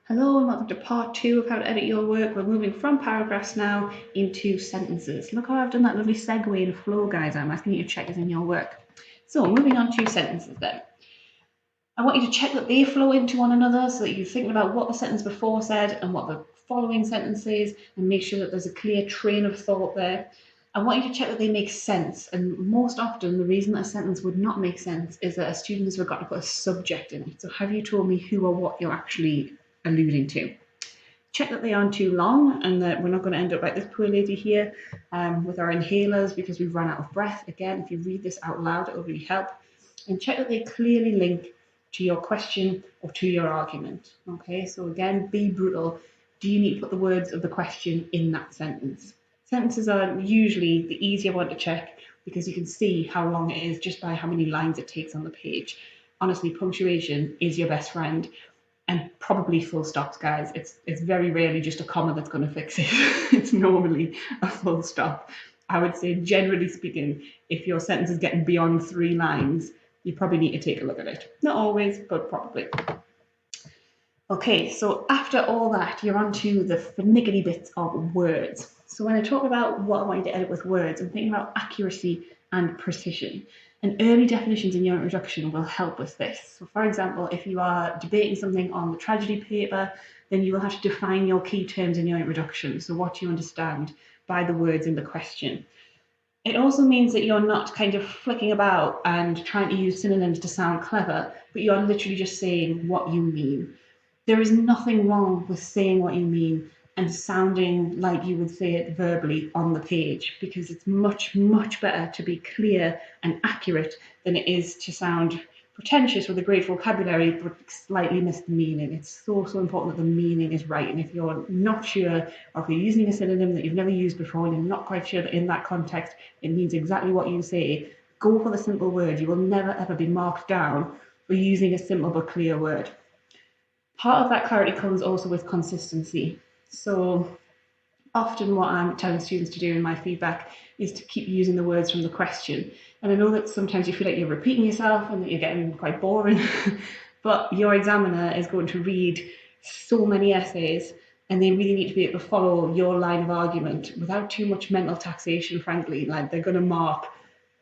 Hello and welcome to part two of how to edit your work. We're moving from paragraphs now into sentences. Look how I've done that lovely segue and flow, guys. I'm asking you to check this in your work. So moving on to sentences then. I want you to check that they flow into one another so that you're thinking about what the sentence before said and what the following sentence is, and make sure that there's a clear train of thought there. I want you to check that they make sense, and most often the reason that a sentence would not make sense is that a student has forgotten to put a subject in it. So have you told me who or what you're actually alluding to? Check that they aren't too long and that we're not going to end up like this poor lady here with our inhalers because we've run out of breath. Again, if you read this out loud, it will really help. And check that they clearly link to your question or to your argument. Okay, so again, be brutal. Do you need to put the words of the question in that sentence? Sentences are usually the easier one to check because you can see how long it is just by how many lines it takes on the page. Honestly, punctuation is your best friend, and probably full stops, guys. It's very rarely just a comma that's going to fix it. It's normally a full stop. I would say, generally speaking, if your sentence is getting beyond 3 lines, you probably need to take a look at it. Not always, but probably. Okay, so after all that, you're on to the finicky bits of words. So when I talk about what I want you to edit with words, I'm thinking about accuracy and precision. And early definitions in your introduction will help with this. So for example, if you are debating something on the tragedy paper, then you will have to define your key terms in your introduction. So what you understand by the words in the question. It also means that you're not kind of flicking about and trying to use synonyms to sound clever, but you're literally just saying what you mean. There is nothing wrong with saying what you mean and sounding like you would say it verbally on the page, because it's much, much better to be clear and accurate than it is to sound pretentious with a great vocabulary but slightly miss the meaning. It's so, so important that the meaning is right. And if you're not sure, or if you're using a synonym that you've never used before and you're not quite sure that in that context it means exactly what you say, go for the simple word. You will never ever be marked down for using a simple but clear word. Part of that clarity comes also with consistency. So often what I'm telling students to do in my feedback is to keep using the words from the question. And I know that sometimes you feel like you're repeating yourself and that you're getting quite boring, but your examiner is going to read so many essays and they really need to be able to follow your line of argument without too much mental taxation, frankly. Like, they're going to mark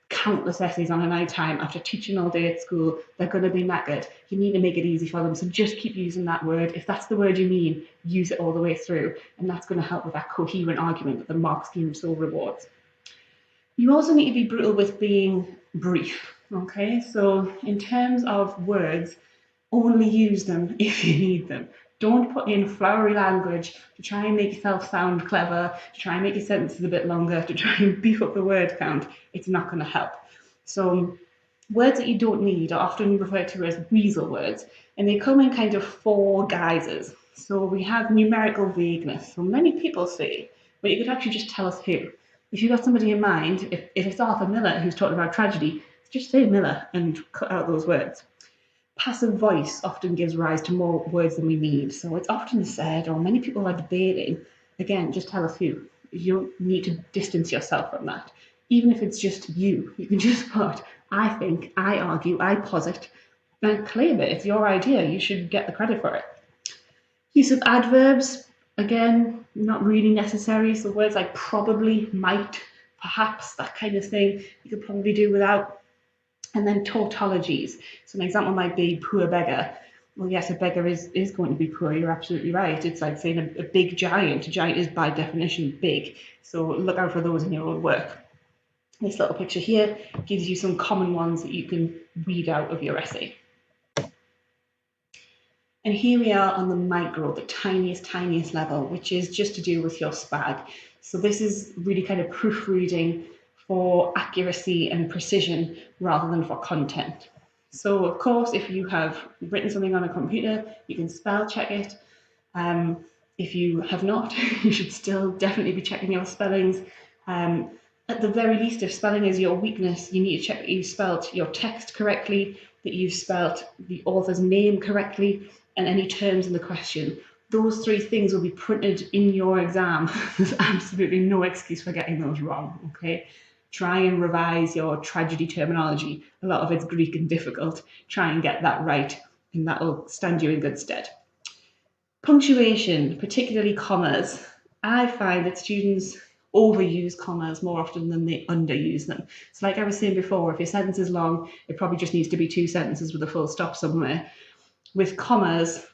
countless essays on a night time after teaching all day at school. They're going to be knackered. You need to make it easy for them. So just keep using that word. If that's the word you mean, use it all the way through. And that's going to help with that coherent argument that the mark scheme so rewards. You also need to be brutal with being brief. Okay, so in terms of words, only use them if you need them. Don't put in flowery language to try and make yourself sound clever, to try and make your sentences a bit longer, to try and beef up the word count. It's not going to help. So words that you don't need are often referred to as weasel words, and they come in kind of 4 guises. So we have numerical vagueness. So many people say, but you could actually just tell us who. If you've got somebody in mind, if it's Arthur Miller who's talking about tragedy, just say Miller and cut out those words. Passive voice often gives rise to more words than we need. So it's often said, or many people are debating, again, just tell us who. You don't need to distance yourself from that. Even if it's just you can just put, I think, I argue, I posit, and claim it. It's your idea. You should get the credit for it. Use of adverbs, again, not really necessary. So words like probably, might, perhaps, that kind of thing, you could probably do without. And then tautologies. So an example might be poor beggar. Well, yes, a beggar is going to be poor. You're absolutely right. It's like saying a big giant. A giant is by definition big. So look out for those in your own work. This little picture here gives you some common ones that you can read out of your essay. And here we are on the micro, the tiniest level, which is just to do with your Spag. So this is really kind of proofreading for accuracy and precision rather than for content. So of course, if you have written something on a computer, you can spell check it. If you have not, you should still definitely be checking your spellings. At the very least, if spelling is your weakness, you need to check that you've spelt your text correctly, that you've spelt the author's name correctly, and any terms in the question. Those 3 things will be printed in your exam. There's absolutely no excuse for getting those wrong, okay? Try and revise your tragedy terminology. A lot of it's Greek and difficult. Try and get that right, and that will stand you in good stead. Punctuation, particularly commas. I find that students overuse commas more often than they underuse them. So like I was saying before, if your sentence is long, it probably just needs to be 2 sentences with a full stop somewhere. With commas,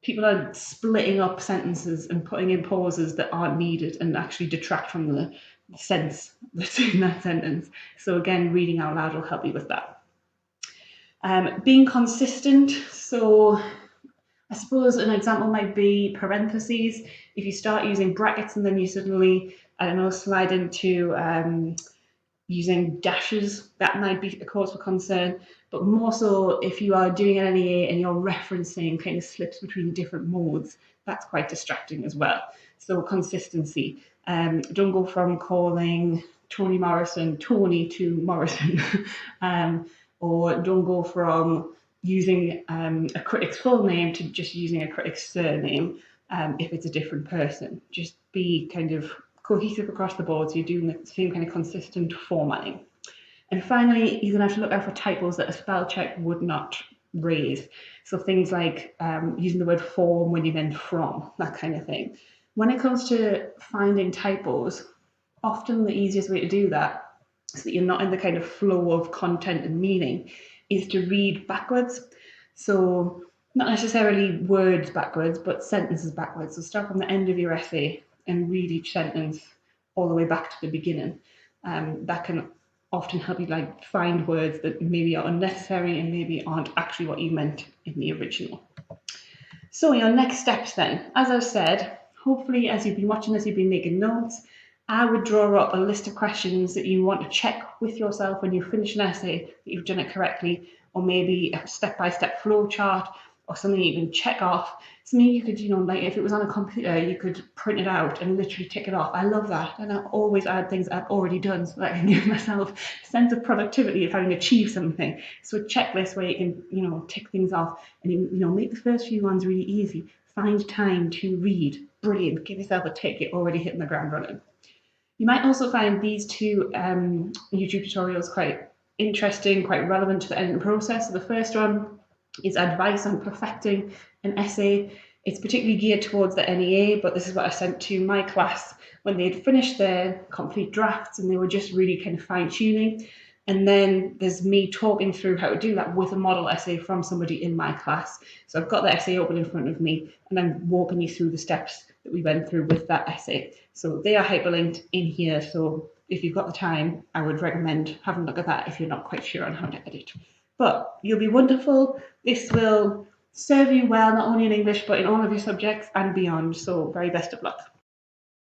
people are splitting up sentences and putting in pauses that aren't needed and actually detract from the sense that's in that sentence. So again, reading out loud will help you with that. Being consistent. So I suppose an example might be parentheses. If you start using brackets and then you suddenly, I don't know, slide into using dashes, that might be a cause for concern. But more so if you are doing an NEA and you're referencing kind of slips between different modes, that's quite distracting as well. So consistency. Don't go from calling Toni Morrison Tony to Morrison, or don't go from using a critic's full name to just using a critic's surname if it's a different person. Just be kind of cohesive across the board so you're doing the same kind of consistent formatting. And finally, you're going to have to look out for typos that a spell check would not raise. So things like using the word form when you meant from, that kind of thing. When it comes to finding typos, often the easiest way to do that, so that you're not in the kind of flow of content and meaning, is to read backwards. So not necessarily words backwards, but sentences backwards. So start from the end of your essay and read each sentence all the way back to the beginning. That can often help you like find words that maybe are unnecessary and maybe aren't actually what you meant in the original. So your next steps then, as I've said, hopefully as you've been watching this, you've been making notes. I would draw up a list of questions that you want to check with yourself when you finish an essay that you've done it correctly, or maybe a step-by-step flow chart or something you can check off. Something you could, like if it was on a computer, you could print it out and literally tick it off. I love that. And I always add things I've already done so that I can give myself a sense of productivity of having achieved something. So a checklist where you can, tick things off and, make the first few ones really easy. Find time to read. Brilliant. Give yourself a tick. You're already hitting the ground running. You might also find these two YouTube tutorials quite interesting, quite relevant to the editing process. So the first one is advice on perfecting an essay. It's particularly geared towards the NEA, but this is what I sent to my class when they'd finished their complete drafts and they were just really kind of fine-tuning. And then there's me talking through how to do that with a model essay from somebody in my class. So I've got the essay open in front of me and I'm walking you through the steps that we went through with that essay. So they are hyperlinked in here. So if you've got the time, I would recommend having a look at that if you're not quite sure on how to edit. But you'll be wonderful. This will serve you well, not only in English, but in all of your subjects and beyond. So very best of luck.